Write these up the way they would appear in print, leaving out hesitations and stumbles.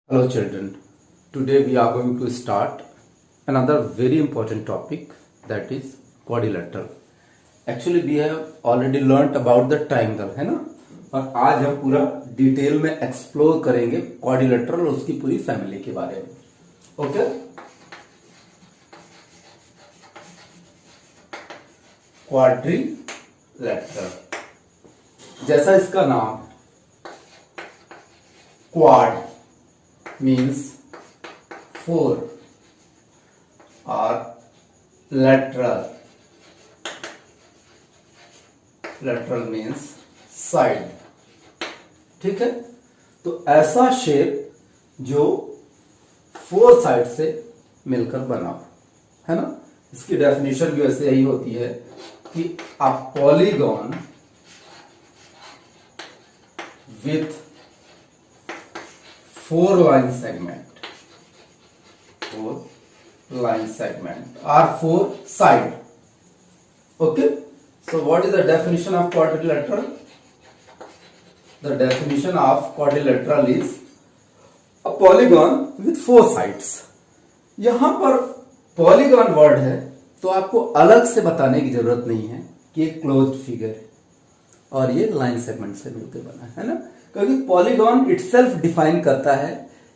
Hello children, today we are going to start another very important topic, that is quadrilateral. Actually we have already learnt about the triangle, है ना। और आज हम पूरा detail में explore करेंगे quadrilateral और उसकी पूरी फैमिली के बारे में। ओके, क्वाड्रिलेटरल जैसा इसका नाम quad means four or lateral means side। ठीक है, तो ऐसा शेप जो फोर साइड से मिलकर बना है ना। इसकी डेफिनेशन भी वैसे यही होती है कि a polygon with four line segment or four side। Okay, so what is the definition of quadrilateral? The definition of quadrilateral is a polygon with four sides। यहां पर पॉलीगॉन वर्ड है तो आपको अलग से बताने की जरूरत नहीं है कि ये क्लोज्ड फिगर है और ये लाइन सेगमेंट से मिलकर बना है ना, क्योंकि पॉलीगॉन इटसेल्फ डिफाइन करता है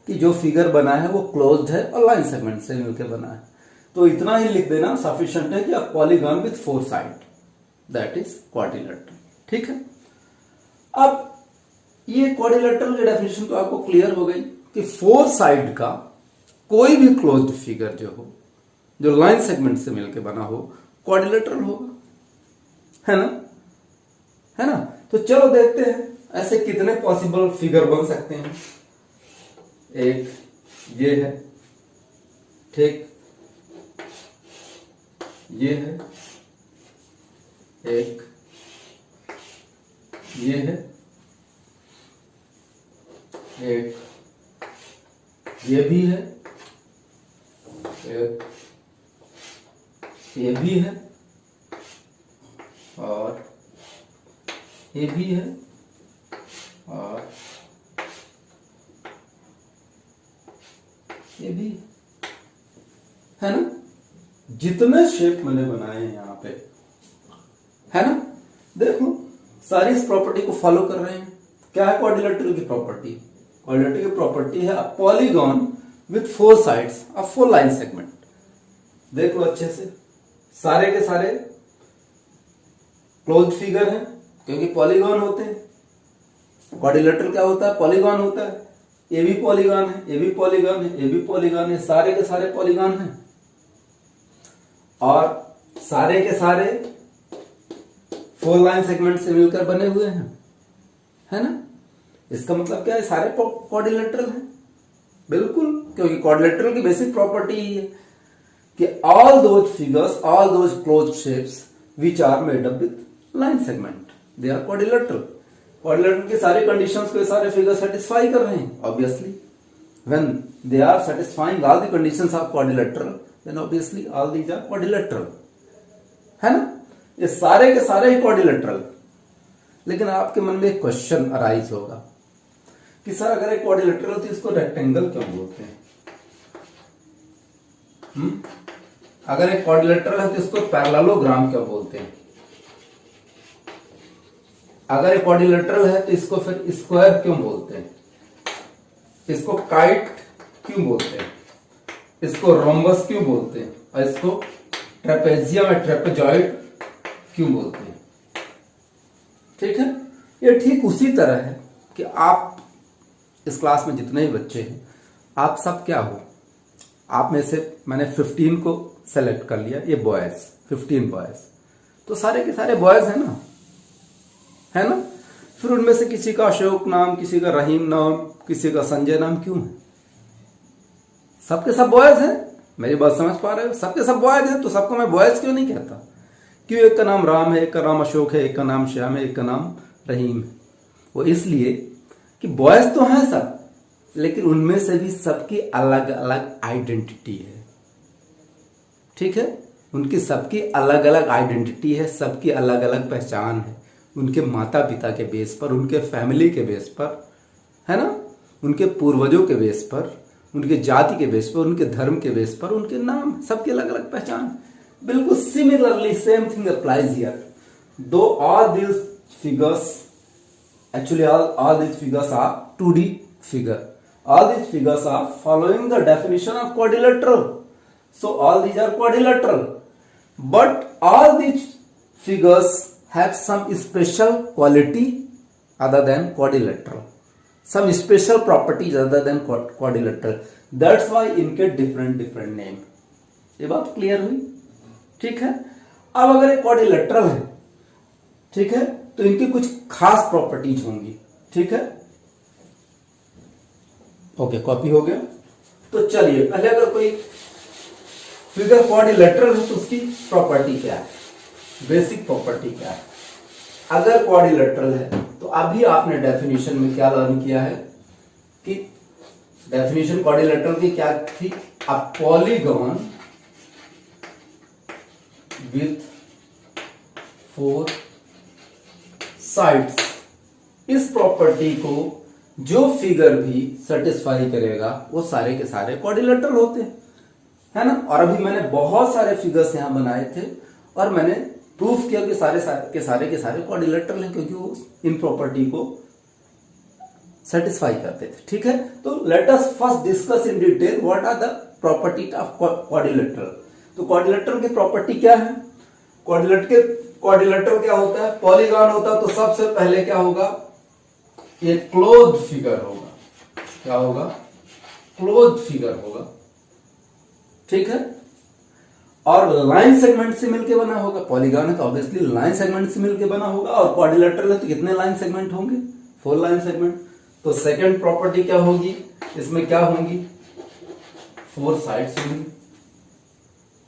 कि जो फिगर बना है वो क्लोज्ड है और लाइन सेगमेंट से मिलकर बना है। तो इतना ही लिख देना सफिशिएंट है कि आप polygon with four side, that is quadrilateral. ठीक है, अब ये क्वाड्रिलेटरल की डेफिनेशन तो आपको क्लियर हो गई कि फोर साइड का कोई भी क्लोज्ड फिगर जो हो, जो लाइन सेगमेंट से मिलकर बना हो, क्वाड्रिलेटरल होगा, है ना, है ना। तो चलो देखते हैं ऐसे कितने पॉसिबल फिगर बन सकते हैं। एक ये है, ठीक, ये है, एक ये है, एक ये भी है, एक ये भी है और ये भी है और ये भी है ना। जितने शेप मैंने बनाए हैं यहां पे, है ना, देखो सारी इस प्रॉपर्टी को फॉलो कर रहे हैं। क्या है क्वाड्रिलेटरल की प्रॉपर्टी? क्वाड्रिलेटरल की प्रॉपर्टी है a polygon with four sides of four line segment. देख लो अच्छे से, सारे के सारे क्लोज्ड फिगर हैं क्योंकि पॉलीगॉन होते हैं। क्वाड्रिलेटरल क्या होता है? पॉलीगॉन होता है। ये भी पॉलीगॉन है, ये भी पॉलीगॉन है, ये भी पॉलीगॉन है, सारे के सारे पॉलीगॉन हैं और सारे के सारे फोर लाइन सेगमेंट से मिलकर बने हुए हैं, है ना। इसका मतलब क्या है? सारे क्वाड्रिलेटरल हैं, बिल्कुल, क्योंकि क्वाड्रिलेटरल की बेसिक प्रॉपर्टी ही है कि all those figures, all those closed shapes which are made up with line segment, they are quadrilateral. Quadrilateral की सारी कंडीशंस को सारे फिगर सेटिस्फाई कर रहे हैं। Obviously when they are satisfying all the conditions of quadrilateral, then obviously all these are quadrilateral, है ना। ये सारे के सारे ही क्वाड्रिलेटरल। लेकिन आपके मन में एक क्वेश्चन अराइज होगा कि सर अगर एक क्वाड्रिलेटरल तो इसको रेक्टेंगल क्यों बोलते हैं? अगर एक क्वाड्रिलेटरल है तो इसको पैरेललोग्राम क्यों बोलते हैं? अगर एक क्वाड्रिलेटरल है तो इसको फिर स्क्वायर क्यों बोलते हैं? इसको काइट क्यों बोलते हैं? इसको रोम्बस क्यों बोलते हैं? और इसको ट्रेपेजियम या ट्रेपेजॉइड क्यों बोलते हैं? ठीक है, ये ठीक उसी तरह है कि आप इस क्लास में जितने भी बच्चे हैं, आप सब क्या हो, आप में से मैंने 15 को सेलेक्ट कर लिया, ये बॉयज 15 बॉयज, तो सारे के सारे बॉयज हैं ना, है ना। फिर उनमें से किसी का अशोक नाम, किसी का रहीम नाम, किसी का संजय नाम क्यों है? सबके सब बॉयज हैं। मेरी बात समझ पा रहे हो? सबके सब बॉयज हैं, तो सबको मैं बॉयज क्यों नहीं कहता? क्यों? एक का नाम राम है, एक का नाम अशोक है, एक का नाम श्याम है, एक का नाम रहीम है। वो इसलिए कि बॉयज तो हैं सब, लेकिन उनमें से भी सबकी अलग अलग आइडेंटिटी है। ठीक है, उनकी सबकी अलग अलग आइडेंटिटी है, सबकी अलग अलग पहचान है, उनके माता पिता के बेस पर, उनके फैमिली के बेस पर, है ना। उनके पूर्वजों के बेस पर, उनके जाति के बेस पर, उनके धर्म के बेस पर, उनके नाम, सबकी अलग अलग पहचान। बिल्कुल similarly same thing applies here, दो all these figures, actually all these figures are 2D figure, all these figures are following the definition of quadrilateral, so all these are quadrilateral, but all these figures have some special quality other than quadrilateral, some special properties other than quadrilateral, that's why इनके different name। ये बात clear हुई? ठीक है। अब अगर ये quadrilateral है, ठीक है, तो इनकी कुछ खास प्रॉपर्टीज होंगी। ठीक है, ओके, कॉपी हो गया। तो चलिए पहले अगर कोई फिगर क्वाड्रिलेटरल है तो उसकी प्रॉपर्टी क्या है, बेसिक प्रॉपर्टी क्या है। अगर क्वाड्रिलेटरल है तो अभी आपने डेफिनेशन में क्या लर्न किया है कि डेफिनेशन क्वाड्रिलेटरल की क्या थी, अ पॉलीगॉन विथ 4 साइड्स। इस प्रॉपर्टी को जो फिगर भी सेटिस्फाई करेगा वो सारे के सारे क्वाड्रिलेटरल होते हैं, है ना। और अभी मैंने बहुत सारे फिगर्स यहां बनाए थे और मैंने प्रूफ किया कि सारे के सारे क्वाड्रिलेटरल हैं, क्योंकि वो इन प्रॉपर्टी को सेटिस्फाई करते थे। ठीक है, तो let us first discuss in detail what are the property of quadrilateral. तो क्वाड्रिलेटरल की प्रॉपर्टी क्या है? क्वाड्रिलेटरल क्या होता है? पॉलीगॉन होता है तो सबसे पहले क्या होगा, ये क्लोज्ड फिगर होगा। क्या होगा? क्लोज्ड फिगर होगा। ठीक है, और लाइन सेगमेंट से मिलकर बना होगा। पॉलीगॉन है तो ऑब्वियसली लाइन सेगमेंट से मिलकर बना होगा, और क्वाड्रिलेटरल है तो कितने लाइन सेगमेंट होंगे? 4 लाइन सेगमेंट। तो सेकंड प्रॉपर्टी क्या होगी, इसमें क्या होंगी? 4 साइड्स होंगी,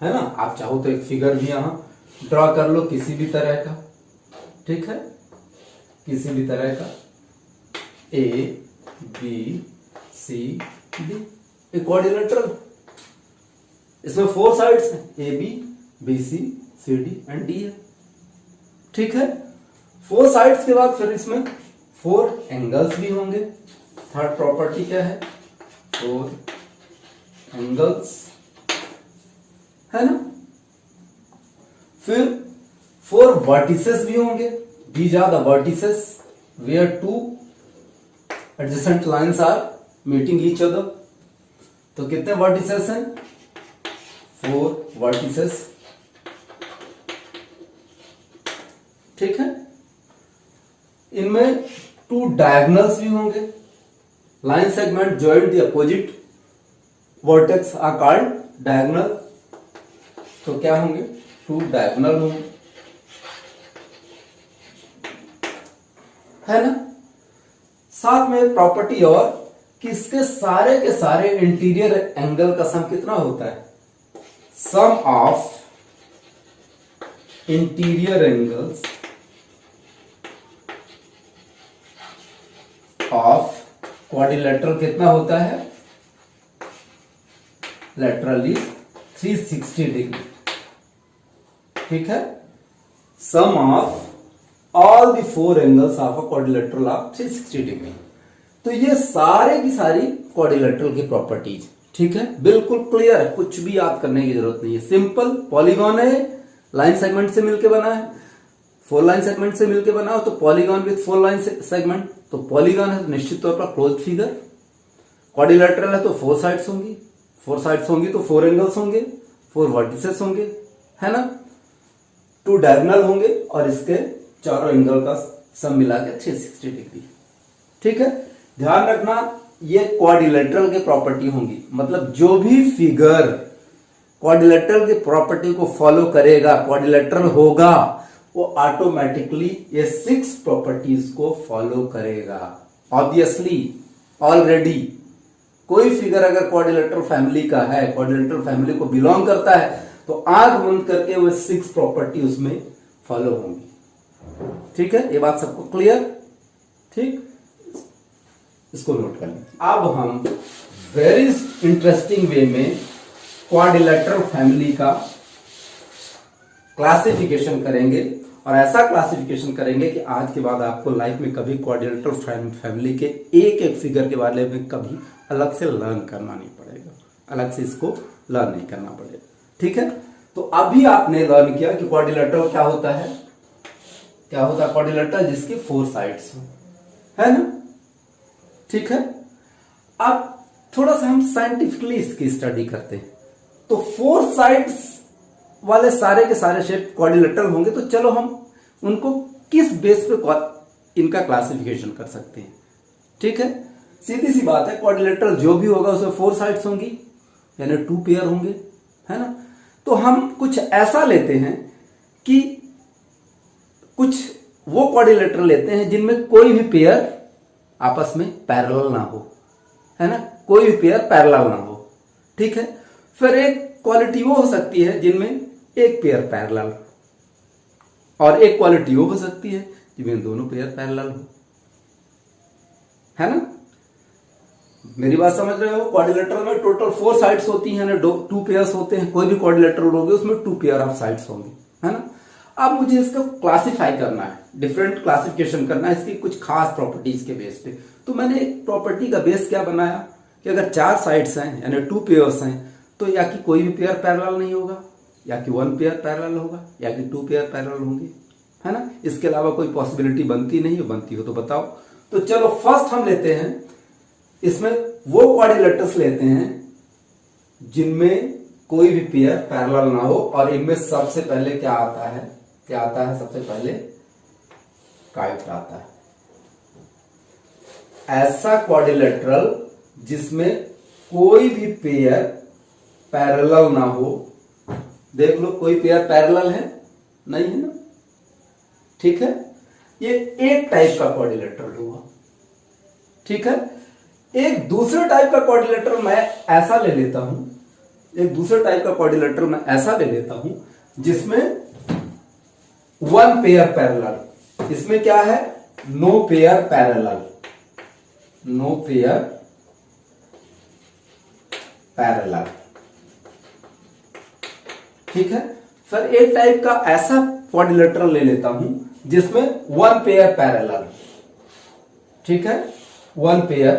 है ना। आप चाहो तो एक फिगर भी यहां ड्रॉ कर लो किसी भी तरह का। ठीक है, किसी भी तरह का, A B C D, A quadrilateral. इसमें 4 साइड्स हैं, A B C C D and D है। ठीक है, 4 साइड्स के बाद फिर इसमें 4 एंगल्स भी होंगे। थर्ड प्रॉपर्टी क्या है? 4 एंगल्स, है ना। फिर 4 वर्टिसेस भी होंगे। These are the vertices where 2 adjacent lines are meeting each other. तो कितने वर्टिसेस हैं? 4 वर्टिसेस। ठीक है, इनमें 2 डायगोनल्स भी होंगे। Line segment joint the opposite vertex are called diagonal. तो क्या होंगे? 2 डायगोनल होंगे, है ना। साथ में प्रॉपर्टी और कि इसके सारे के सारे इंटीरियर एंगल का सम कितना होता है? Sum of interior angles of quadrilateral कितना होता है? Literally 360 degree. ठीक है, sum of all the 4 angles of a quadrilateral of 360 degree. तो ये सारे की सारी क्वाड्रिलेटरल की प्रॉपर्टीज। ठीक है, बिल्कुल क्लियर है, कुछ भी याद करने की जरूरत नहीं है। सिंपल, पॉलीगॉन है, लाइन सेगमेंट से मिलकर बना है, 4 लाइन सेगमेंट से मिलकर बना हो तो पॉलीगॉन विथ 4 लाइन सेगमेंट। तो पॉलीगॉन है तो निश्चित तौर पर क्लोज फिगर। क्वाड्रिलेटरल है तो 4 साइड्स होंगी, 4 साइड्स होंगी तो 4 एंगल्स होंगे, 4 वर्टिसेस होंगे, है ना। 2 डायगोनल होंगे और इसके चारों एंगल का सम मिला के 360 डिग्री। ठीक है, ध्यान रखना ये क्वाड्रिलेटरल की प्रॉपर्टी होंगी। मतलब जो भी फिगर क्वाड्रिलेटरल की प्रॉपर्टी को फॉलो करेगा, क्वाड्रिलेटरल होगा, वो ऑटोमेटिकली ये 6 प्रॉपर्टीज को फॉलो करेगा। ऑब्वियसली ऑलरेडी कोई फिगर अगर क्वाड्रिलेटरल फैमिली का है, क्वाड्रिलेटरल फैमिली को बिलोंग करता है, तो आंख बंद करके वो 6 प्रॉपर्टी उसमें फॉलो होंगी। ठीक है, ये बात सबको क्लियर? ठीक, इसको नोट कर लें। अब हम वेरी इंटरेस्टिंग वे में क्वाड्रिलेटरल फैमिली का क्लासिफिकेशन करेंगे और ऐसा क्लासिफिकेशन करेंगे कि आज के बाद आपको लाइफ में कभी क्वाड्रिलेटरल फैमिली के एक एक फिगर के बारे में कभी अलग से लर्न करना नहीं पड़ेगा, अलग से इसको लर्न नहीं करना पड़ेगा। ठीक है, तो अभी आपने लर्न किया कि क्वाड्रिलेटरल क्या होता है, क्या होता है क्वाड्रिलेटरल, जिसकी 4 साइड्स हो, है ना। ठीक है, अब थोड़ा सा हम साइंटिफिकली इसकी स्टडी करते हैं। तो 4 साइड्स वाले सारे के सारे शेप क्वाड्रिलेटरल होंगे, तो चलो हम उनको किस बेस पे इनका क्लासिफिकेशन कर सकते हैं। ठीक है, सीधी सी बात है, क्वाड्रिलेटरल जो भी होगा उसमें 4 साइड्स होंगी, यानी 2 पेयर होंगे, है ना। तो हम कुछ ऐसा लेते हैं कि कुछ वो क्वाड्रिलेटरल लेते हैं जिनमें कोई भी पेयर आपस में पैरेलल ना हो, है ना, कोई भी पेयर पैरेलल ना हो। ठीक है, फिर एक क्वालिटी वो हो सकती है जिनमें एक पेयर पैरेलल, और एक क्वालिटी वो हो सकती है जिनमें दोनों पेयर पैरेलल हो, है ना। मेरी बात समझ रहे हो। क्वाड्रिलेटरल में टोटल 4 साइड्स होती हैं ना, 2 पेयर्स होते हैं। कोई भी क्वाड्रिलेटरल होगी उसमें 2 पेयर ऑफ साइड्स होंगे, है ना। अब मुझे इसको क्लासिफाई करना है, डिफरेंट क्लासिफिकेशन करना है इसकी कुछ खास प्रॉपर्टीज के बेस पे। तो मैंने एक प्रॉपर्टी का बेस क्या बनाया कि अगर 4 साइड्स हैं यानी 2 पेयर्स हैं, तो या कि कोई भी पेयर पैरेलल नहीं होगा, या कि 1 पेयर पैरेलल होगा, या कि 2 पेयर पैरेलल होंगे, है ना। इसके अलावा कोई पॉसिबिलिटी बनती नहीं है, बनती हो तो बताओ। तो चलो फर्स्ट हम लेते हैं, इसमें वो क्वाड्रिलेटरल्स लेते हैं जिनमें कोई भी पेयर पैरेलल ना हो, और इनमें सबसे पहले क्या आता है, क्या आता है, सबसे पहले काइट आता है। ऐसा क्वाड्रिलेटरल जिसमें कोई भी पेयर पैरेलल ना हो, देख लो कोई पेयर पैरेलल है, नहीं है ना। ठीक है, ये एक टाइप का क्वाड्रिलेटरल हुआ। ठीक है, एक दूसरे टाइप का क्वाड्रिलेटरल मैं ऐसा ले लेता हूं, एक दूसरे टाइप का क्वाड्रिलेटरल मैं ऐसा ले लेता हूं जिसमें 1 पेयर पैरेलल, इसमें क्या है, no pair parallel, no pair parallel. ठीक है, फिर एक टाइप का ऐसा क्वाड्रिलेटरल ले लेता हूं जिसमें 1 पेयर पैरेलल। ठीक है, 1 पेयर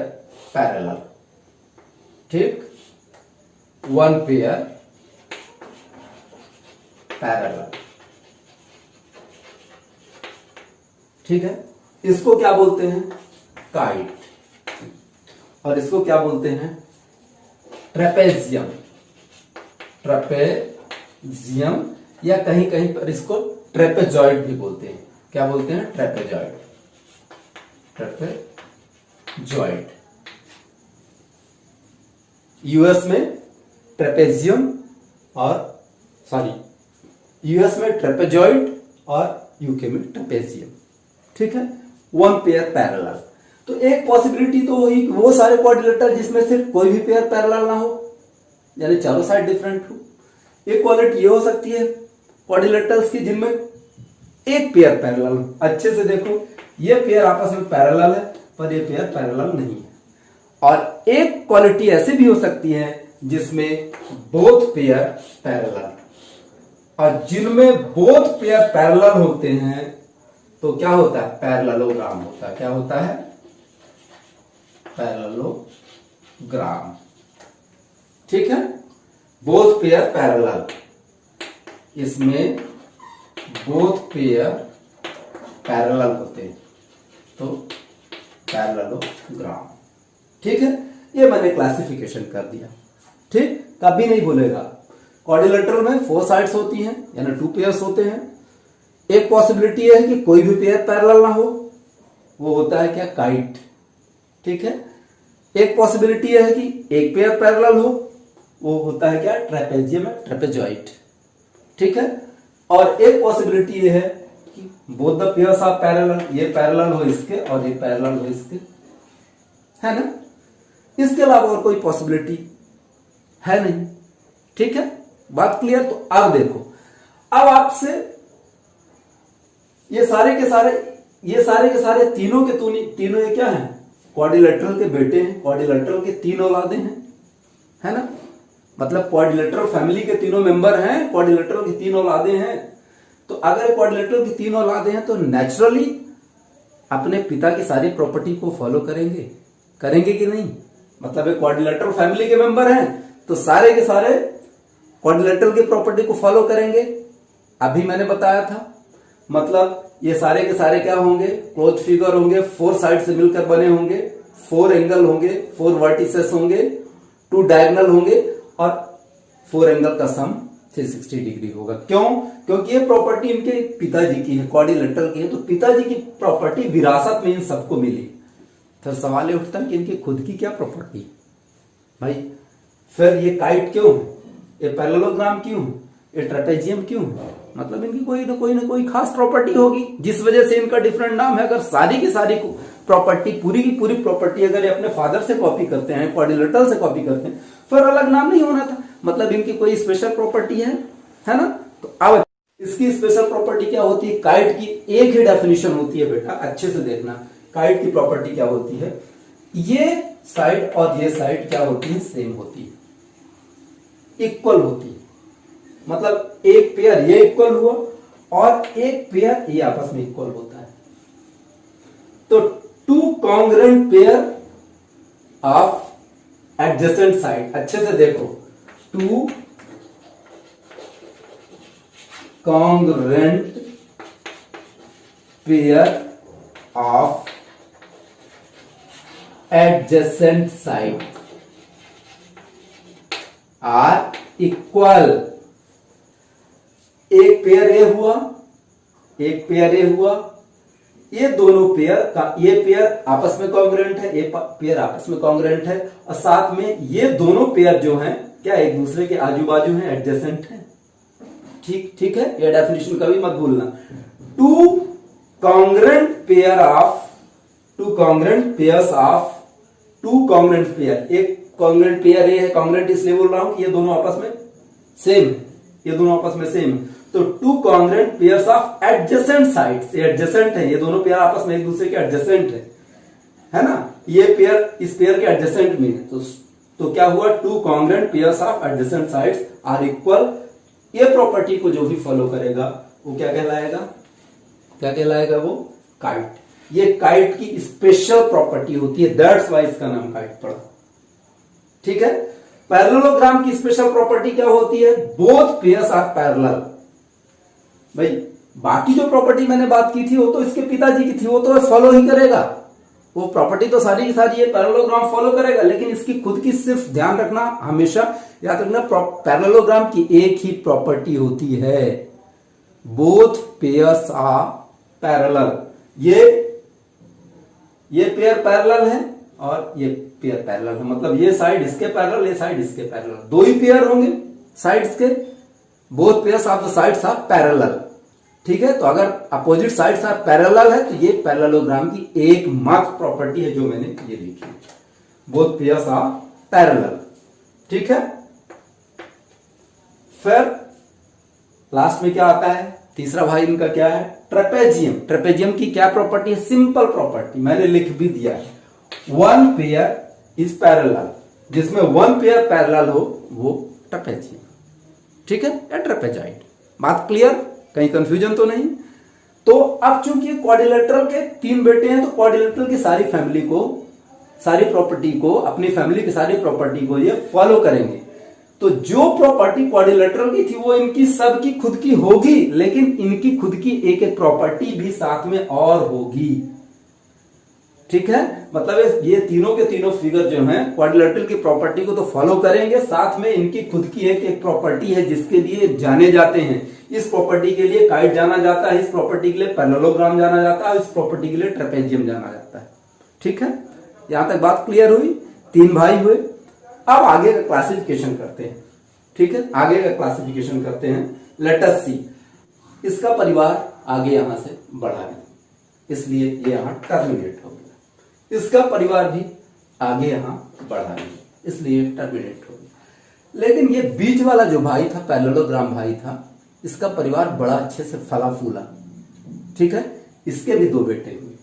पैरेलल, ठीक, 1 पेयर पैरेलल। ठीक है, इसको क्या बोलते हैं, काइट, और इसको क्या बोलते हैं, ट्रेपेजियम, ट्रेपेजियम, या कहीं कहीं पर इसको ट्रेपेजॉइड भी बोलते हैं। क्या बोलते हैं, ट्रेपेजॉइड, ट्रेपेजॉइड। यूएस में ट्रेपेजियम और यूएस में ट्रेपेजॉइड और यूके में ट्रेपेजियम। ठीक है, 1 पेयर पैरेलल। तो एक पॉसिबिलिटी तो हुई वो सारे क्वाड्रिलेटरल जिसमें सिर्फ कोई भी पेयर पैरेलल ना हो, यानी चारों साइड डिफरेंट हो। एक क्वालिटी ये हो सकती है क्वाड्रिलेटरल्स की जिनमें एक पेयर पैरेलल। अच्छे से देखो, ये पेयर आपस में पैरेलल है पर ये पेयर पैरेलल नहीं है। और एक क्वालिटी ऐसी भी हो सकती है जिसमें बोथ पेयर पैरेलल, और जिनमें बोथ पेयर पैरेलल होते हैं तो क्या होता है, पैरेललोग्राम होता है। क्या होता है, पैरेललोग्राम। ठीक है, बोथ पेयर पैरेलल, इसमें बोथ पेयर पैरेलल होते हैं तो पैरेललोग्राम। ठीक है, ये मैंने क्लासिफिकेशन कर दिया। ठीक, कभी नहीं भूलेगा, क्वाड्रिलेटरल में 4 साइड्स होती हैं यानी 2 पेयर्स होते हैं। एक पॉसिबिलिटी है कि कोई भी पेयर पैरेलल ना हो, वो होता है क्या, काइट। ठीक है, एक पॉसिबिलिटी है कि एक पेयर पैरेलल हो, वो होता है क्या, ट्रेपेजियम, ट्रेपेजॉइड। ठीक है, और एक पॉसिबिलिटी ये है कि both the pairs are parallel, ये पैरेलल हो इसके और ये पैरेलल हो इसके, है ना। इसके अलावा और कोई पॉसिबिलिटी है नहीं। ठीक है, बात क्लियर। तो अब देखो, अब आपसे ये सारे के सारे तीनों के तीनों ये क्या हैं, क्वाड्रिलेटरल के बेटे हैं, क्वाड्रिलेटरल के 3 औलादे हैं, है ना। मतलब क्वाड्रिलेटरल फैमिली के तीनों मेंबर हैं, क्वाड्रिलेटरल की 3 औलादे हैं। तो अगर क्वाड्रिलेटरल की 3 औलादे हैं तो नेचुरली अपने पिता की सारी प्रॉपर्टी को फॉलो करेंगे कि नहीं? मतलब एक क्वाड्रिलेटरल फैमिली के मेंबर हैं तो सारे के सारे क्वाड्रिलेटरल की प्रॉपर्टी को फॉलो करेंगे। अभी मैंने बताया था, मतलब ये सारे के सारे क्या होंगे? क्लोज फिगर होंगे, 4 साइड से मिलकर बने होंगे, 4 एंगल होंगे, 4 वर्टिसेस होंगे, 2 डायगोनल होंगे और 4 एंगल का सम 360 डिग्री होगा। क्यों? क्योंकि ये प्रॉपर्टी इनके पिताजी की है, क्वाड्रिलेटरल की है, तो पिताजी की प्रॉपर्टी विरासत में इन सबको मिली। फिर सवाल ये उठता है कि इनकी खुद की क्या प्रॉपर्टी भाई? फिर ये काइट क्यों है? ये पैरेललोग्राम क्यों है? ये ट्रेपेजियम क्यों है? मतलब इनकी कोई ना कोई खास प्रॉपर्टी होगी जिस वजह से इनका डिफरेंट नाम है। अगर सारी की सारी प्रॉपर्टी, पूरी की पूरी प्रॉपर्टी अगर ये अपने फादर से कॉपी करते हैं, क्वाड्रिलेटरल से कॉपी करते हैं, फिर अलग नाम नहीं होना था। मतलब इनकी कोई स्पेशल प्रॉपर्टी है ना? तो अब इसकी स्पेशल प्रॉपर्टी क्या होती है? काइट की एक ही डेफिनेशन होती है बेटा, अच्छे से देखना। काइट की प्रॉपर्टी क्या होती है? ये साइड और ये साइड क्या होती है? सेम होती है, इक्वल होती है। मतलब एक पेयर ये इक्वल हुआ और एक पेयर ये आपस में इक्वल होता है। तो 2 congruent pair of adjacent side, अच्छे से देखो, 2 congruent pair of adjacent side are equal. एक पेयर ए हुआ, एक पेयर ए हुआ, ये दोनों पेयर का, ये पेयर आपस में कॉन्ग्रुएंट है, ये पेयर आपस में कॉन्ग्रुएंट है, और साथ में ये दोनों पेयर जो हैं क्या एक दूसरे के आजू बाजू हैं, एडजेसेंट हैं। ठीक है, ये डेफिनेशन कभी मत भूलना। 2 congruent pair of 2 congruent pairs of 2 congruent pair, एक कॉन्ग्रुएंट पेयर ए है, कॉन्ग्रुएंट इसलिए बोल रहा हूं कि ये दोनों आपस में सेम है, ये दोनों आपस में सेम है। तो 2 congruent pairs of adjacent sides, ये एडजेसेंट है, ये दोनों पेयर आपस में एक दूसरे के एडजेसेंट है ना? ये पेयर इस पेयर के एडजेसेंट में है, तो क्या हुआ? 2 congruent pairs of adjacent sides are equal. ये प्रॉपर्टी को जो भी फॉलो करेगा वो क्या कहलाएगा? क्या कहलाएगा? वो काइट। ये काइट की स्पेशल प्रॉपर्टी होती है, दैट्स वाई इसका नाम काइट पड़ा। ठीक है। पैरेललोग्राम की स्पेशल प्रॉपर्टी क्या होती है? Both pairs are parallel. भाई बाकी जो प्रॉपर्टी मैंने बात की थी वो तो इसके पिताजी की थी, वो तो फॉलो ही करेगा, वो प्रॉपर्टी तो सारी की सारी ये पैरेललोग्राम फॉलो करेगा, लेकिन इसकी खुद की सिर्फ ध्यान रखना, हमेशा याद रखना, पैरेललोग्राम की एक ही प्रॉपर्टी होती है, बोथ पेयर्स आर पैरेलल। ये पेयर पैरेलल है और ये पेयर पैरेलल है, मतलब ये साइड इसके पैरेलल, ये साइड इसके पैरेलल, 2 ही पेयर होंगे साइड्स के, both pairs of the sides are parallel. ठीक है, तो अगर अपोजिट साइड्स आर पैरेलल है तो ये पैरेललोग्राम की एकमात्र प्रॉपर्टी है जो मैंने ये लिखी, बोथ पेयर्स आर पैरेलल। ठीक है, फिर लास्ट में क्या आता है? तीसरा भाई इनका क्या है? ट्रेपेजियम। ट्रेपेजियम की क्या प्रॉपर्टी है? सिंपल प्रॉपर्टी, मैंने लिख भी दिया है, 1 पेयर इज पैरेलल, जिसमें 1 पेयर पैरेलल हो वो ट्रेपेजियम। ठीक है, या ट्रेपेजाइड। बात क्लियर? कहीं कंफ्यूजन तो नहीं? तो अब चूंकि क्वाड्रिलेटरल के 3 बेटे हैं तो क्वाड्रिलेटरल की सारी फैमिली को, सारी प्रॉपर्टी को, अपनी फैमिली की सारी प्रॉपर्टी को ये फॉलो करेंगे। तो जो प्रॉपर्टी क्वाड्रिलेटरल की थी वो इनकी सबकी खुद की होगी, लेकिन इनकी खुद की एक एक प्रॉपर्टी भी साथ में और होगी। ठीक है, मतलब ये तीनों के तीनों फिगर जो हैं क्वाड्रिलेटरल की प्रॉपर्टी को तो फॉलो करेंगे, साथ में इनकी खुद की एक एक प्रॉपर्टी है जिसके लिए जाने जाते हैं। इस प्रॉपर्टी के लिए काइट जाना जाता है, इस प्रॉपर्टी के लिए पैरेललोग्राम जाना जाता है, इस प्रॉपर्टी के लिए ट्रेपेजियम जाना जाता है। ठीक है, यहां तक बात क्लियर हुई? 3 भाई हुए। अब आगे का क्लासिफिकेशन करते हैं। ठीक है, आगे का क्लासिफिकेशन करते हैं। लेट अस सी, इसका परिवार आगे यहां से बढ़ा नहीं, इसलिए ये यहां टर्मिनेट हो गया। इसका परिवार भी आगे यहां बढ़ा नहीं, इसलिए टर्मिनेट हो गया। लेकिन ये बीच वाला जो भाई था, पैरेललोग्राम भाई था, इसका परिवार बड़ा अच्छे से फला फूला। ठीक है, इसके भी 2 बेटे हुए।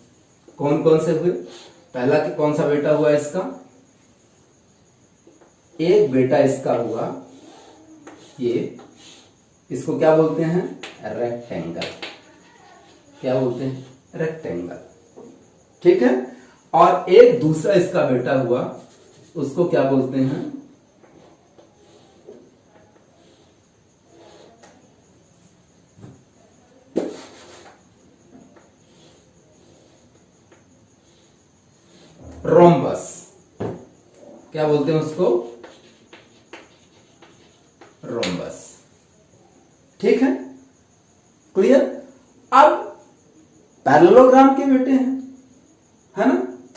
कौन कौन से हुए? पहला कौन सा बेटा हुआ इसका? एक बेटा इसका हुआ ये, इसको क्या बोलते हैं? रेक्टेंगल। क्या बोलते हैं? रेक्टेंगल। ठीक है। और एक दूसरा इसका बेटा हुआ, उसको क्या बोलते हैं? रोम्बस। क्या बोलते हैं उसको? रोम्बस। ठीक है, क्लियर। अब पैरेललोग्राम के बेटे हैं, है ना?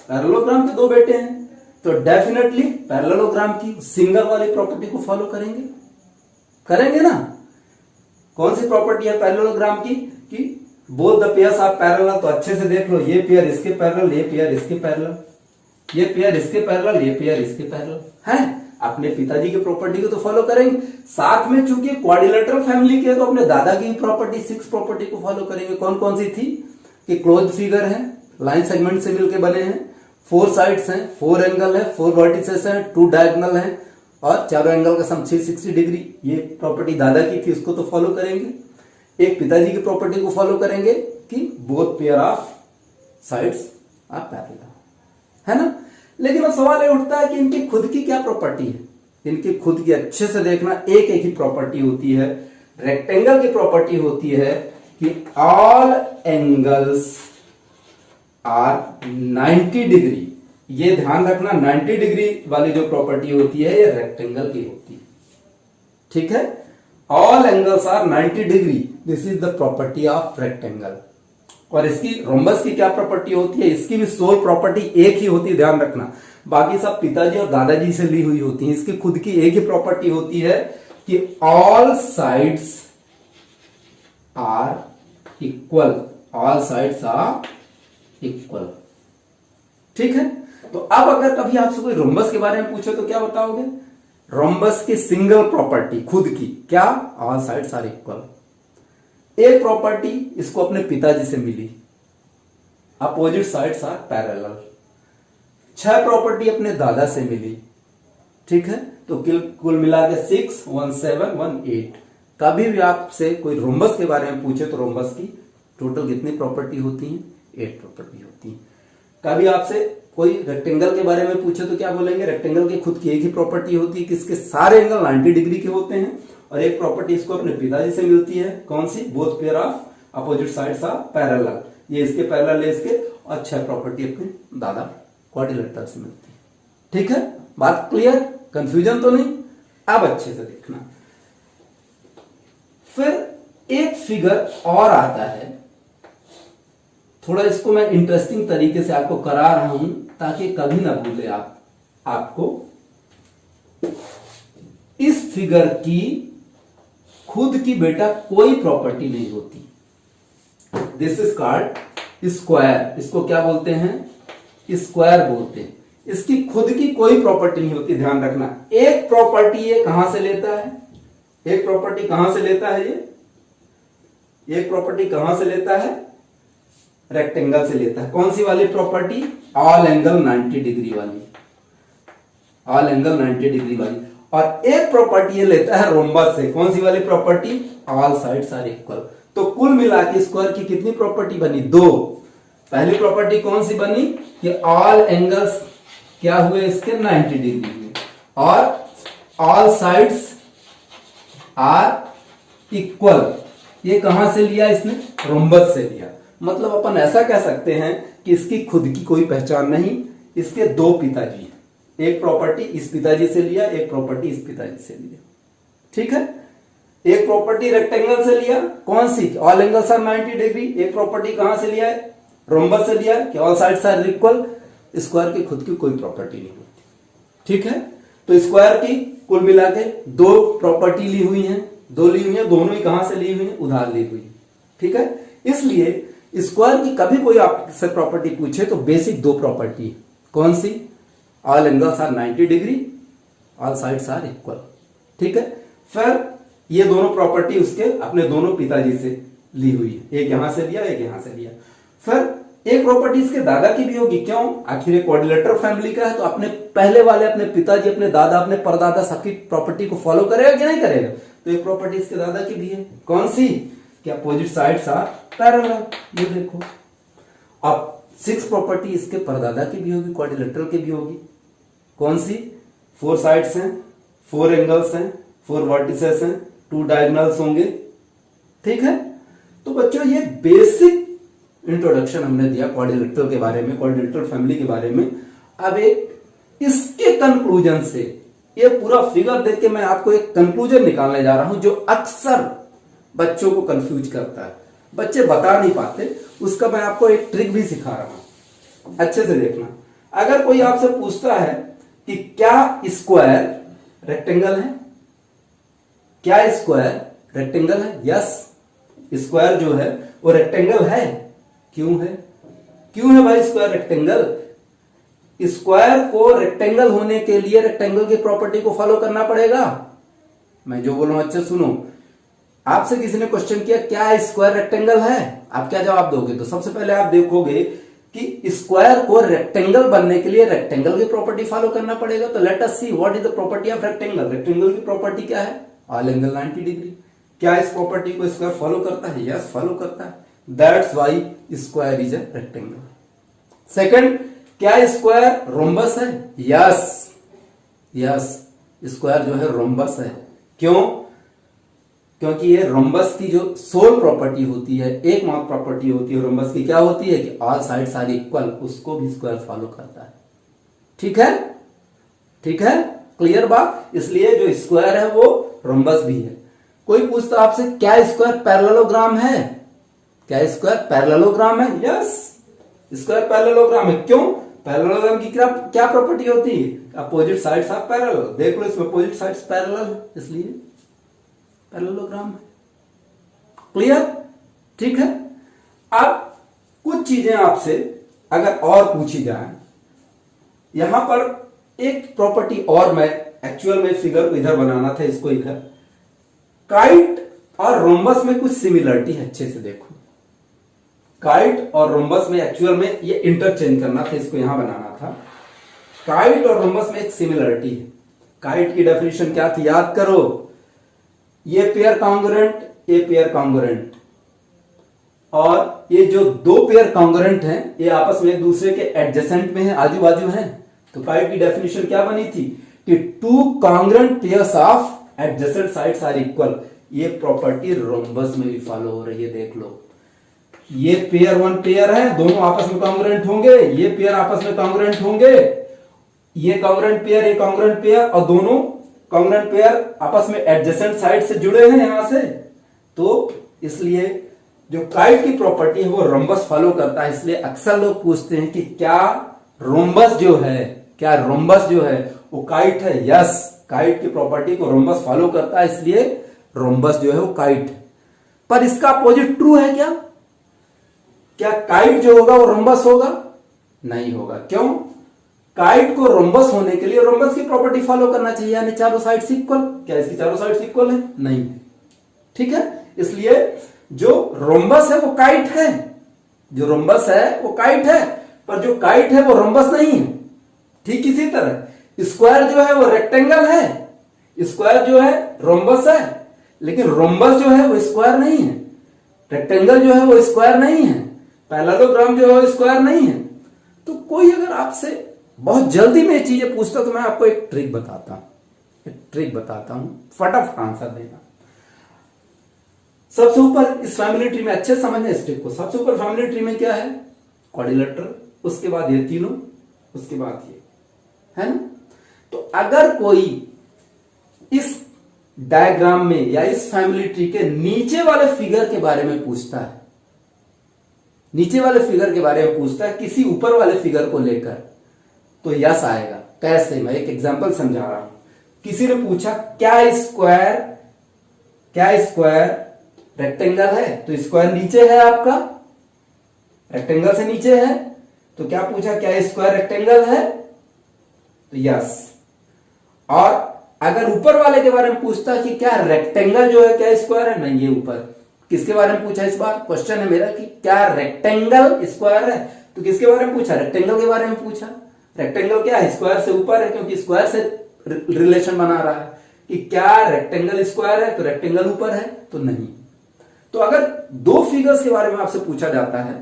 पैरेललोग्राम के दो बेटे हैं, तो डेफिनेटली पैरेललोग्राम की सिंगल वाली प्रॉपर्टी को फॉलो करेंगे ना? कौन सी प्रॉपर्टी है पैरेललोग्राम की? कि both the pairs are parallel. तो अच्छे से देख लो, ये पेयर इसके पैरेलल, ये पेयर इसके पैरेलल, ये पेयर इसके पैरेलल, ये पेयर इसके पैरेलल है। अपने पिताजी की प्रॉपर्टी को तो फॉलो करेंगे, साथ में चूंकि क्वाड्रिलेटरल फैमिली के, तो अपने दादा की प्रॉपर्टी, 6 प्रॉपर्टी को फॉलो करेंगे। कौन कौन सी थी? कि क्लोज फिगर है, लाइन सेगमेंट से मिलकर बने हैं, 4 साइड्स हैं, 4 एंगल है, 4 वर्टिसेस हैं, 2 डायगोनल हैं, और चारों एंगल का सम 360 डिग्री। ये प्रॉपर्टी दादा की थी, उसको तो फॉलो करेंगे। एक पिताजी की प्रॉपर्टी को फॉलो करेंगे कि both pair of sides are parallel, है ना? लेकिन अब सवाल ये उठता है कि इनकी खुद की क्या प्रॉपर्टी है? इनकी खुद की अच्छे से देखना, एक ही प्रॉपर्टी होती है। रेक्टेंगल की प्रॉपर्टी होती है कि ऑल एंगल्स आर 90 डिग्री। ये ध्यान रखना, 90 डिग्री वाली जो प्रॉपर्टी होती है ये रेक्टेंगल की होती है। ठीक है, all angles are 90 degree, this is the property of rectangle. और इसकी रोम्बस की क्या प्रॉपर्टी होती है? इसकी भी सोल प्रॉपर्टी एक ही होती है, ध्यान रखना। बाकी सब पिताजी और दादाजी से ली हुई होती है। इसकी खुद की एक ही प्रॉपर्टी होती है कि all sides are equal, all sides are equal. ठीक है, तो अब अगर कभी आपसे कोई रोम्बस के बारे में पूछे तो क्या बताओगे? रोम्बस की सिंगल प्रॉपर्टी खुद की क्या? All sides are equal. एक प्रॉपर्टी इसको अपने पिताजी से मिली, opposite sides are parallel. 6 property अपने दादा से मिली। ठीक है, तो कुल मिला के 6, 1 7, 1 8। कभी भी आपसे कोई रोम्बस के बारे में पूछे तो रोम्बस की टोटल कितनी प्रॉपर्टी होती है? 8 प्रॉपर्टी होती है। कभी आपसे कोई रेक्टेंगल के बारे में पूछे तो क्या बोलेंगे? रेक्टेंगल की खुद की एक ही प्रॉपर्टी होती है कि इसके सारे एंगल 90 डिग्री के होते हैं, और एक प्रॉपर्टी इसको अपने पिताजी से मिलती है। कौन सी? Both pair of opposite sides are parallel. ये इसके पैरेलल है इसके, और 6 प्रॉपर्टी अपने दादा क्वाड्रिलेटरल से मिलती है। ठीक है, बात क्लियर? कंफ्यूजन तो नहीं? अब अच्छे से देखना। फिर एक फिगर और आता है, थोड़ा इसको मैं इंटरेस्टिंग तरीके से आपको करा रहा हूं ताकि कभी ना भूले आपको। इस फिगर की खुद की बेटा कोई प्रॉपर्टी नहीं होती। This is called square. इसको क्या बोलते हैं? स्क्वायर बोलते हैं। इसकी खुद की कोई प्रॉपर्टी नहीं होती, ध्यान रखना। एक प्रॉपर्टी ये कहां से लेता है? एक प्रॉपर्टी कहां से लेता है? ये एक प्रॉपर्टी कहां से लेता है? रेक्टेंगल से लेता है। कौन सी वाली प्रॉपर्टी? ऑल एंगल 90 डिग्री वाली, ऑल एंगल 90 डिग्री वाली। और एक प्रॉपर्टी ये लेता है रोम्बस से। कौन सी वाली property? All sides are equal. तो कुल मिला के स्क्वायर की कितनी प्रॉपर्टी बनी? 2। पहली प्रॉपर्टी कौन सी बनी? कि ऑल एंगल्स क्या हुए इसके? 90 डिग्री हुए, और ऑल साइड्स आर इक्वल। ये कहां से लिया इसने? रोम्बस से लिया। मतलब अपन ऐसा कह सकते हैं कि इसकी खुद की कोई पहचान नहीं, इसके 2 पिताजी हैं। एक प्रॉपर्टी इस पिताजी से लिया, एक प्रॉपर्टी इस पिताजी से लिया। ठीक है, एक प्रॉपर्टी रेक्टेंगल से लिया, कौन सी? All angles are 90 degree. एक प्रॉपर्टी कहां से लिया है? रोम्बस से लिया कि all sides are equal. Square की खुद की कोई प्रॉपर्टी नहीं होती। ठीक है, तो स्क्वायर की कुल मिला के 2 प्रॉपर्टी ली हुई है, 2 ली हुई है, दोनों ही कहां से ली हुई है? उधार ली हुई है। ठीक है, इसलिए स्क्वायर की कभी कोई आपसे प्रॉपर्टी पूछे तो बेसिक 2 प्रॉपर्टी। कौन सी? All angles are 90 degree, all sides are equal. ठीक है, फिर ये दोनों प्रॉपर्टी उसके अपने दोनों पिताजी से ली हुई है। एक यहां से लिया, एक यहां से लिया। फिर एक प्रॉपर्टी इसके दादा की भी होगी। क्यों? आखिर ये क्वाड्रिलेटरल फैमिली का है, तो अपने पहले वाले अपने पिताजी, अपने दादा, अपने परदादा सबकी प्रॉपर्टी को फॉलो करेगा कि नहीं करेगा? तो एक प्रॉपर्टी इसके दादा की भी है। कौन सी? कि अपोजिट साइड्स आर पैरेलल। ये देखो, अब 6 प्रॉपर्टी इसके परदादा की भी होगी, क्वाड्रिलेटरल की भी होगी। कौन सी? 4 साइड्स हैं, 4 एंगल्स हैं, 4 वर्टिसेस हैं, 2 डायगोनल्स होंगे। ठीक है, तो बच्चों ये बेसिक इंट्रोडक्शन हमने दिया क्वाड्रिलेटरल के बारे में, क्वाड्रिलेटरल फैमिली के बारे में। अब एक इसके कंक्लूजन से, ये पूरा फिगर देख के मैं आपको एक कंक्लूजन निकालने जा रहा हूं जो अक्सर बच्चों को कंफ्यूज करता है, बच्चे बता नहीं पाते। उसका मैं आपको एक ट्रिक भी सिखा रहा हूं, अच्छे से देखना। अगर कोई आपसे पूछता है कि क्या स्क्वायर रेक्टेंगल है, क्या स्क्वायर रेक्टेंगल है? यस, स्क्वायर जो है वो रेक्टेंगल है। क्यों है? क्यों है भाई स्क्वायर रेक्टेंगल? स्क्वायर को रेक्टेंगल होने के लिए रेक्टेंगल की प्रॉपर्टी को फॉलो करना पड़ेगा। मैं जो बोल रहा हूं अच्छे सुनो। आपसे किसी ने क्वेश्चन किया क्या स्क्वायर रेक्टेंगल है, आप क्या जवाब दोगे? तो सबसे पहले आप देखोगे कि स्क्वायर को रेक्टेंगल बनने के लिए रेक्टेंगल की प्रॉपर्टी फॉलो करना पड़ेगा। तो let us see what is the property of rectangle. Rectangle की प्रॉपर्टी क्या है? All angle 90 degree. क्या इस प्रॉपर्टी को स्क्वायर फॉलो करता है? यस, फॉलो करता है। That's why square is a rectangle. Second, क्या स्क्वायर रोम्बस है? यस, यस, स्क्वायर जो है रोम्बस है। क्यों? क्योंकि ये रोम्बस की जो सोल प्रॉपर्टी होती है, एकमात्र प्रॉपर्टी होती है रोम्बस की, क्या होती है कि ऑल साइड्स आर इक्वल, उसको भी स्क्वायर फॉलो करता है। ठीक है, ठीक है, क्लियर बात। इसलिए जो स्क्वायर है वो रोम्बस भी है। कोई पूछता आपसे क्या स्क्वायर पैरेललोग्राम है? क्या स्क्वायर पैरेललोग्राम है? यस, स्क्वायर पैरेललोग्राम है। क्यों? पैरेललोग्राम की क्या प्रॉपर्टी होती है? Opposite sides are parallel. देख लो इसमें अपोजिट साइड्स पैरेलल है, इसलिए पैरेललोग्राम है। क्लियर? ठीक है। अब कुछ चीजें आपसे अगर और पूछी जाए, यहां पर एक प्रॉपर्टी और, मैं एक्चुअल में फिगर को इधर बनाना था, इसको इधर। काइट और रोम्बस में कुछ सिमिलरिटी है, अच्छे से देखो। काइट और रोम्बस में एक्चुअल में ये इंटरचेंज करना था, इसको यहां बनाना था। काइट और रोम्बस में एक सिमिलरिटी है। काइट की डेफिनेशन क्या थी? याद करो, ये पेयर कॉन्ग्रुएंट, ये पेयर कॉन्ग्रुएंट, और ये जो दो पेयर कॉन्ग्रुएंट हैं ये आपस में एक दूसरे के एडजेसेंट में है, आजू बाजू हैं। तो काइट की डेफिनेशन क्या बनी थी कि 2 congruent pairs of adjacent sides are equal. ये प्रॉपर्टी रोम्बस में भी फॉलो हो रही है, देख लो। ये पेयर 1 पेयर है, दोनों आपस में कॉन्ग्रुएंट होंगे, ये पेयर आपस में कॉन्ग्रुएंट होंगे, ये कॉन्ग्रुएंट पेयर, ये कॉन्ग्रुएंट पेयर, और दोनों कॉन्ग्रुएंट पेयर आपस में एडजेसेंट साइड से जुड़े हैं यहां से। तो इसलिए जो काइट की प्रॉपर्टी है वो रोम्बस फॉलो करता है। इसलिए अक्सर लोग पूछते हैं कि क्या रोम्बस जो है, क्या रोम्बस जो है वो काइट है? यस, काइट की प्रॉपर्टी को रोम्बस फॉलो करता है, इसलिए रोम्बस जो है वो काइट। पर इसका अपोजिट ट्रू है क्या? क्या काइट जो होगा वो रोम्बस होगा? नहीं होगा। क्यों? काइट को रोम्बस होने के लिए रोम्बस की प्रॉपर्टी फॉलो करना चाहिए, यानी चारों साइड्स इक्वल। क्या इसकी चारों साइड्स इक्वल है? नहीं है। ठीक है, इसलिए जो रोम्बस है वो काइट है, जो रोम्बस है वो काइट है, पर जो काइट है वो रोम्बस नहीं है। ठीक इसी तरह स्क्वायर जो है वो रेक्टेंगल है, स्क्वायर जो है रोम्बस है, लेकिन रोम्बस जो है वो स्क्वायर नहीं है, रेक्टेंगल जो है वो स्क्वायर नहीं है, पैरेललोग्राम जो है वो स्क्वायर नहीं है। तो कोई अगर आपसे बहुत जल्दी में ये चीजें पूछता तो मैं आपको एक ट्रिक बताता हूं, फटाफट आंसर देना। सबसे ऊपर इस फैमिली ट्री में, अच्छे समझना इस ट्रिक को, सबसे ऊपर फैमिली ट्री में क्या है? क्वाड्रिलेटरल, उसके बाद ये तीनों, उसके बाद ये, है ना? तो अगर कोई इस डायग्राम में या इस फैमिली ट्री के नीचे वाले फिगर के बारे में पूछता है, नीचे वाले फिगर के बारे में पूछता है किसी ऊपर वाले फिगर को लेकर, तो यस आएगा। कैसे? मैं एक एग्जांपल समझा रहा हूं। किसी ने पूछा क्या स्क्वायर रेक्टेंगल है? तो स्क्वायर नीचे है आपका, रेक्टेंगल से नीचे है, तो क्या पूछा क्या स्क्वायर रेक्टेंगल है? तो यस। और अगर ऊपर वाले के बारे में पूछता कि क्या रेक्टेंगल जो है क्या स्क्वायर है? नहीं, ये ऊपर। किसके बारे में पूछा? इस बार क्वेश्चन है मेरा कि क्या रेक्टेंगल स्क्वायर है, तो किसके बारे में पूछा? रेक्टेंगल के बारे में पूछा। रेक्टेंगल क्या है? स्क्वायर से ऊपर है, क्योंकि स्क्वायर से रिलेशन बना रहा है कि क्या रेक्टेंगल स्क्वायर है, तो रेक्टेंगल ऊपर है, तो नहीं। तो अगर दो फिगर्स के बारे में आपसे पूछा जाता है,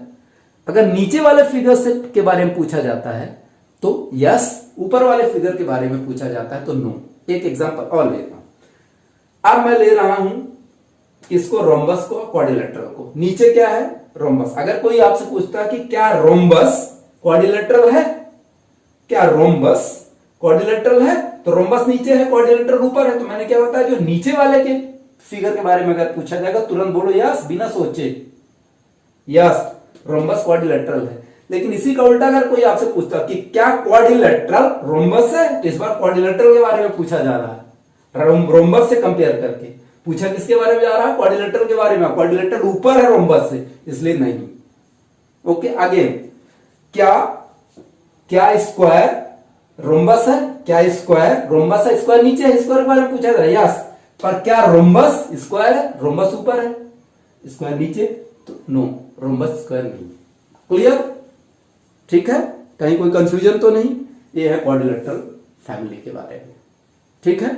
अगर नीचे वाले फिगर्स के बारे में पूछा जाता है तो यस, ऊपर वाले फिगर के बारे में पूछा जाता है तो नो। एक एग्जांपल और लेता हूं। अब मैं ले रहा हूं इसको, रोम्बस को, क्वाड्रिलेटरल को। नीचे क्या है? रोम्बस। अगर कोई आपसे पूछता है कि क्या रोम्बस क्वाड्रिलेटरल है, क्या रोम्बस क्वाड्रिलेटरल है, तो रोम्बस नीचे है, क्वाड्रिलेटरल ऊपर है। तो मैंने क्या बताया, जो नीचे वाले के फिगर के बारे में अगर पूछा जाएगा तुरंत बोलो यस, बिना सोचे यस, रोम्बस क्वाड्रिलेटरल है। लेकिन इसी का उल्टा अगर कोई आपसे पूछता कि क्या क्वाड्रिलेटरल रोम्बस है, तो इस बार क्वाड्रिलेटरल के बारे में पूछा जा रहा है, रोम्बस से कंपेयर करके। पूछा किसके बारे में जा रहा है? क्वाड्रिलेटरल के बारे में। क्वाड्रिलेटरल ऊपर है रोम्बस से, इसलिए नहीं। ओके, आगे क्या स्क्वायर रोम्बस है? क्या स्क्वायर रोम्बस है? स्क्वायर नीचे है, स्क्वायर के बारे में पूछा जा रहा है यस। पर क्या रोम्बस स्क्वायर है? रोम्बस ऊपर है, स्क्वायर नीचे, तो नो, रोम्बस स्क्वायर नहीं। क्लियर? ठीक है, कहीं कोई कंफ्यूजन तो नहीं? ये है क्वाड्रिलेटरल फैमिली के बारे में। ठीक है,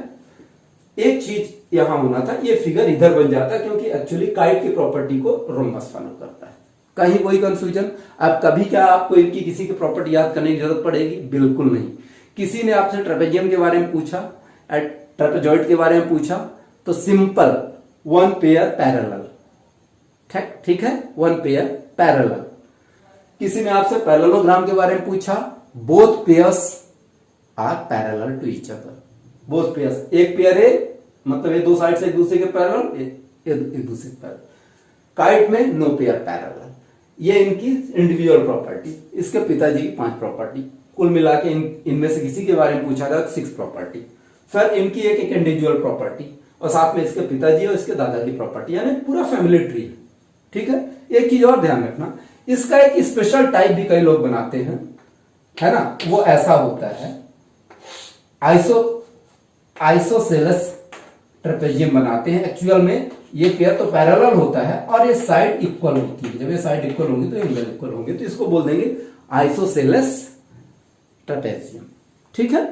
एक चीज यहां होना था, ये फिगर इधर बन जाता क्योंकि एक्चुअली काइट की प्रॉपर्टी को रोम्बस फॉलो करता है। कहीं कोई कंफ्यूजन? अब कभी क्या आपको इनकी किसी की प्रॉपर्टी याद करने की जरूरत पड़ेगी? बिल्कुल नहीं। किसी ने आपसे ट्रेपेजियम के बारे में पूछा, ट्रेपेजॉइड के बारे में पूछा, तो सिंपल वन पेयर पैरेलल। ठीक है, वन पेयर पैरेलल। किसी ने आपसे पैरेललोग्राम के बारे में पूछा, both pairs are parallel to each other. Both pairs, एक पेयर है मतलब ये दो साइड से एक दूसरे के पैरेलल, एक दूसरे के पैरेलल। काइट में नो पेयर पैरेलल। ये इनकी इंडिविजुअल प्रॉपर्टी, इसके पिताजी की 5 प्रॉपर्टी, कुल मिला के इनमें से किसी के बारे में पूछा जाए 6 प्रॉपर्टी। फिर इनकी एक इंडिविजुअल प्रॉपर्टी और साथ में इसके पिताजी और इसके दादा की प्रॉपर्टी, यानी पूरा फैमिली ट्री। ठीक है, एक चीज और ध्यान रखना, इसका एक स्पेशल टाइप भी कई लोग बनाते हैं, है ना, वो ऐसा होता है आइसोसेलेस ट्रेपेजियम बनाते हैं। एक्चुअल में ये पेयर तो पैरेलल होता है और ये साइड इक्वल होती है। जब ये साइड इक्वल होंगी तो एंगल इक्वल होंगे, तो इसको बोल देंगे आइसोसेलेस ट्रेपेजियम। ठीक है।